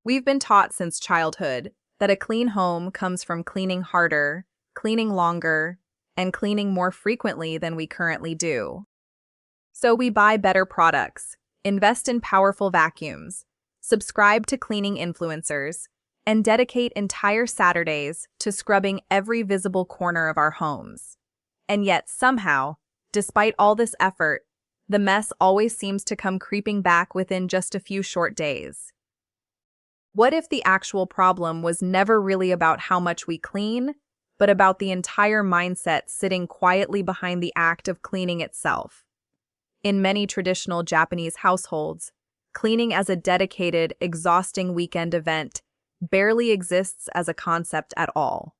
We've been taught since childhood that a clean home comes from cleaning harder, cleaning longer, and cleaning more frequently than we currently do. So we buy better products, invest in powerful vacuums, subscribe to cleaning influencers, and dedicate entire Saturdays to scrubbing every visible corner of our homes. And yet, somehow, despite all this effort, the mess always seems to come creeping back within just a few short days. What if the actual problem was never really about how much we clean, but about the entire mindset sitting quietly behind the act of cleaning itself? In many traditional Japanese households, cleaning as a dedicated, exhausting weekend event barely exists as a concept at all.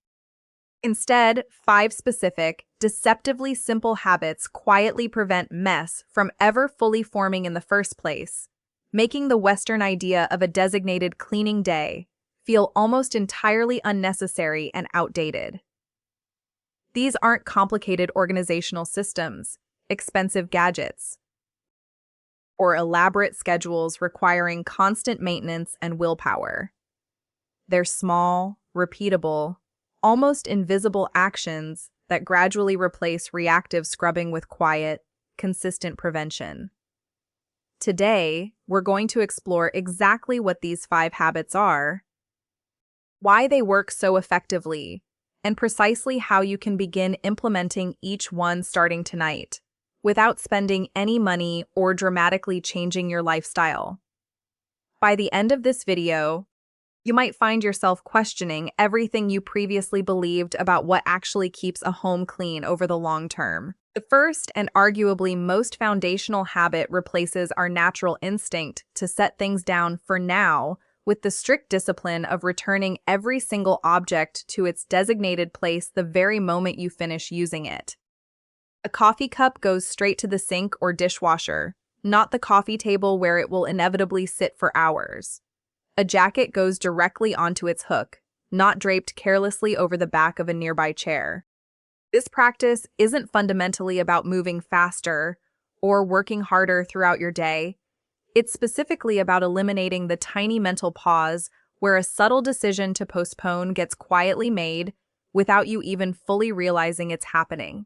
Instead, 5 specific, deceptively simple habits quietly prevent mess from ever fully forming in the first place, making the Western idea of a designated cleaning day feel almost entirely unnecessary and outdated. These aren't complicated organizational systems, expensive gadgets, or elaborate schedules requiring constant maintenance and willpower. They're small, repeatable, almost invisible actions that gradually replace reactive scrubbing with quiet, consistent prevention. Today, we're going to explore exactly what these 5 habits are, why they work so effectively, and precisely how you can begin implementing each one starting tonight, without spending any money or dramatically changing your lifestyle. By the end of this video, you might find yourself questioning everything you previously believed about what actually keeps a home clean over the long term. The first and arguably most foundational habit replaces our natural instinct to set things down for now with the strict discipline of returning every single object to its designated place the very moment you finish using it. A coffee cup goes straight to the sink or dishwasher, not the coffee table where it will inevitably sit for hours. A jacket goes directly onto its hook, not draped carelessly over the back of a nearby chair. This practice isn't fundamentally about moving faster or working harder throughout your day. It's specifically about eliminating the tiny mental pause where a subtle decision to postpone gets quietly made without you even fully realizing it's happening.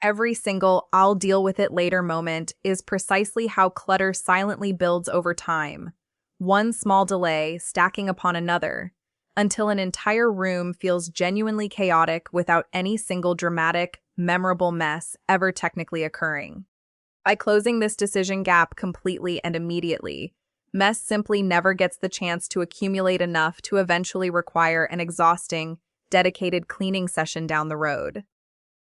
Every single "I'll deal with it later" moment is precisely how clutter silently builds over time. One small delay stacking upon another, until an entire room feels genuinely chaotic without any single dramatic, memorable mess ever technically occurring. By closing this decision gap completely and immediately, mess simply never gets the chance to accumulate enough to eventually require an exhausting, dedicated cleaning session down the road.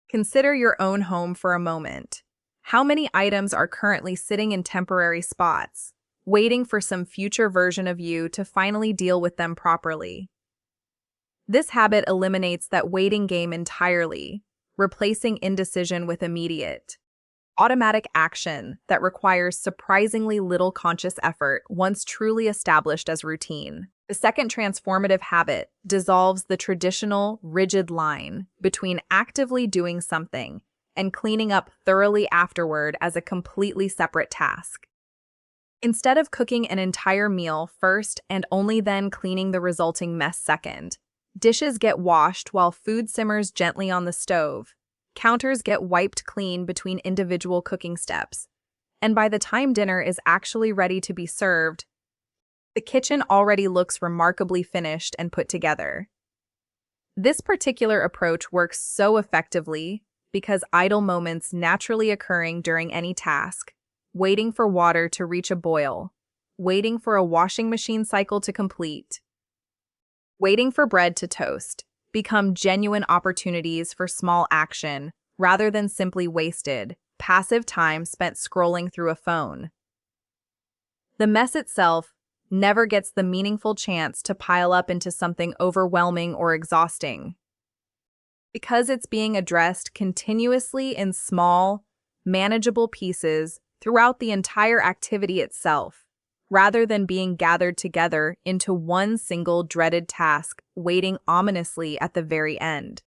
Consider your own home for a moment. How many items are currently sitting in temporary spots, waiting for some future version of you to finally deal with them properly? This habit eliminates that waiting game entirely, replacing indecision with immediate, automatic action that requires surprisingly little conscious effort once truly established as routine. The second transformative habit dissolves the traditional, rigid line between actively doing something and cleaning up thoroughly afterward as a completely separate task. Instead of cooking an entire meal first and only then cleaning the resulting mess second, dishes get washed while food simmers gently on the stove, counters get wiped clean between individual cooking steps, and by the time dinner is actually ready to be served, the kitchen already looks remarkably finished and put together. This particular approach works so effectively because idle moments naturally occurring during any task, waiting for water to reach a boil, waiting for a washing machine cycle to complete, waiting for bread to toast, become genuine opportunities for small action rather than simply wasted, passive time spent scrolling through a phone. The mess itself never gets the meaningful chance to pile up into something overwhelming or exhausting, because it's being addressed continuously in small, manageable pieces throughout the entire activity itself, rather than being gathered together into one single dreaded task waiting ominously at the very end.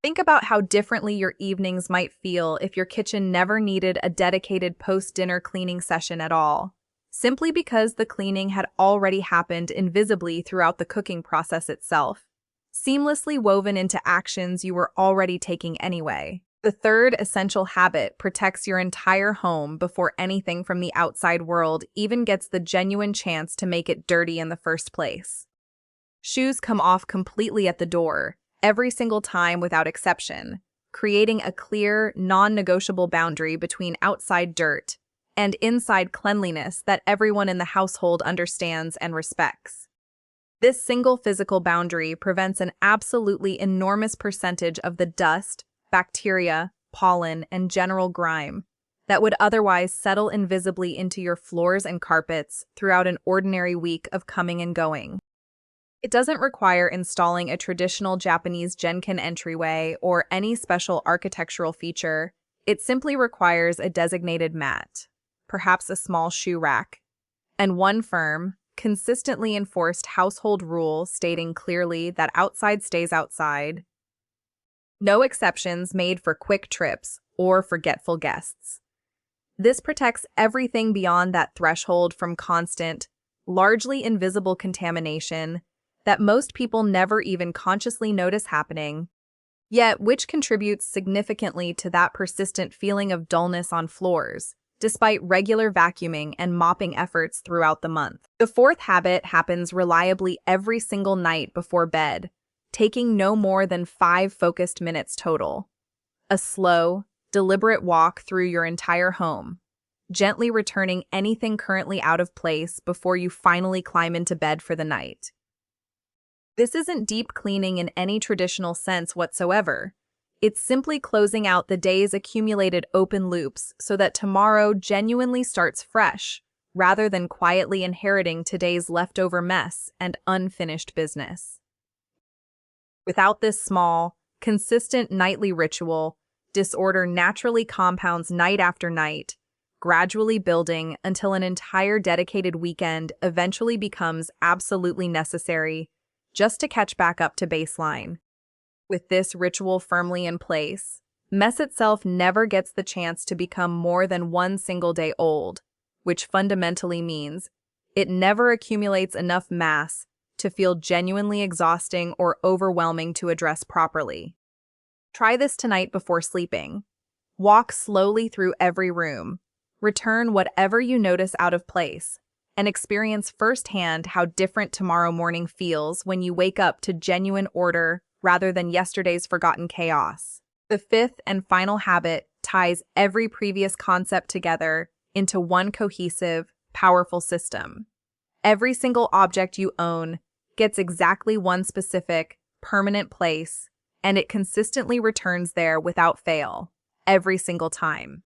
Think about how differently your evenings might feel if your kitchen never needed a dedicated post-dinner cleaning session at all. simply because the cleaning had already happened invisibly throughout the cooking process itself, seamlessly woven into actions you were already taking anyway. The third essential habit protects your entire home before anything from the outside world even gets the genuine chance to make it dirty in the first place. Shoes come off completely at the door, every single time without exception, creating a clear, non-negotiable boundary between outside dirt and inside cleanliness that everyone in the household understands and respects. This single physical boundary prevents an absolutely enormous percentage of the dust, bacteria, pollen, and general grime that would otherwise settle invisibly into your floors and carpets throughout an ordinary week of coming and going. It doesn't require installing a traditional Japanese Genkin entryway or any special architectural feature. It simply requires a designated mat, perhaps a small shoe rack, and one firm, consistently enforced household rule stating clearly that outside stays outside. No exceptions made for quick trips or forgetful guests. This protects everything beyond that threshold from constant, largely invisible contamination that most people never even consciously notice happening, yet which contributes significantly to that persistent feeling of dullness on floors, despite regular vacuuming and mopping efforts throughout the month. The fourth habit happens reliably every single night before bed, taking no more than 5 focused minutes total. A slow, deliberate walk through your entire home, gently returning anything currently out of place before you finally climb into bed for the night. This isn't deep cleaning in any traditional sense whatsoever. It's simply closing out the day's accumulated open loops so that tomorrow genuinely starts fresh, rather than quietly inheriting today's leftover mess and unfinished business. Without this small, consistent nightly ritual, disorder naturally compounds night after night, gradually building until an entire dedicated weekend eventually becomes absolutely necessary just to catch back up to baseline. With this ritual firmly in place, mess itself never gets the chance to become more than one single day old, which fundamentally means it never accumulates enough mass to feel genuinely exhausting or overwhelming to address properly. Try this tonight before sleeping. Walk slowly through every room, return whatever you notice out of place, and experience firsthand how different tomorrow morning feels when you wake up to genuine order rather than yesterday's forgotten chaos. The fifth and final habit ties every previous concept together into one cohesive, powerful system. Every single object you own gets exactly one specific, permanent place, and it consistently returns there without fail, every single time.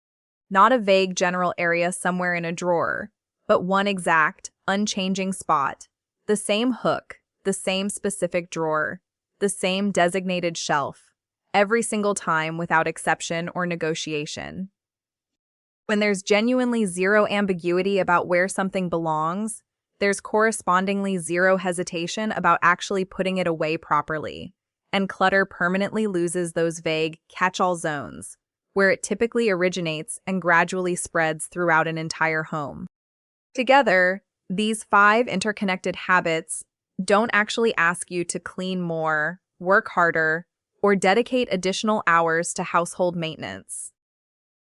Not a vague general area somewhere in a drawer, but one exact, unchanging spot, the same hook, the same specific drawer, the same designated shelf, every single time without exception or negotiation. When there's genuinely zero ambiguity about where something belongs, there's correspondingly zero hesitation about actually putting it away properly, and clutter permanently loses those vague catch-all zones, where it typically originates and gradually spreads throughout an entire home. Together, these 5 interconnected habits don't actually ask you to clean more, work harder, or dedicate additional hours to household maintenance.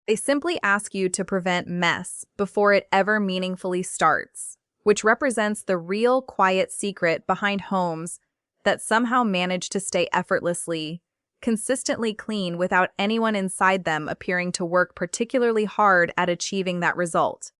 They simply ask you to prevent mess before it ever meaningfully starts, which represents the real quiet secret behind homes that somehow manage to stay effortlessly, consistently clean without anyone inside them appearing to work particularly hard at achieving that result.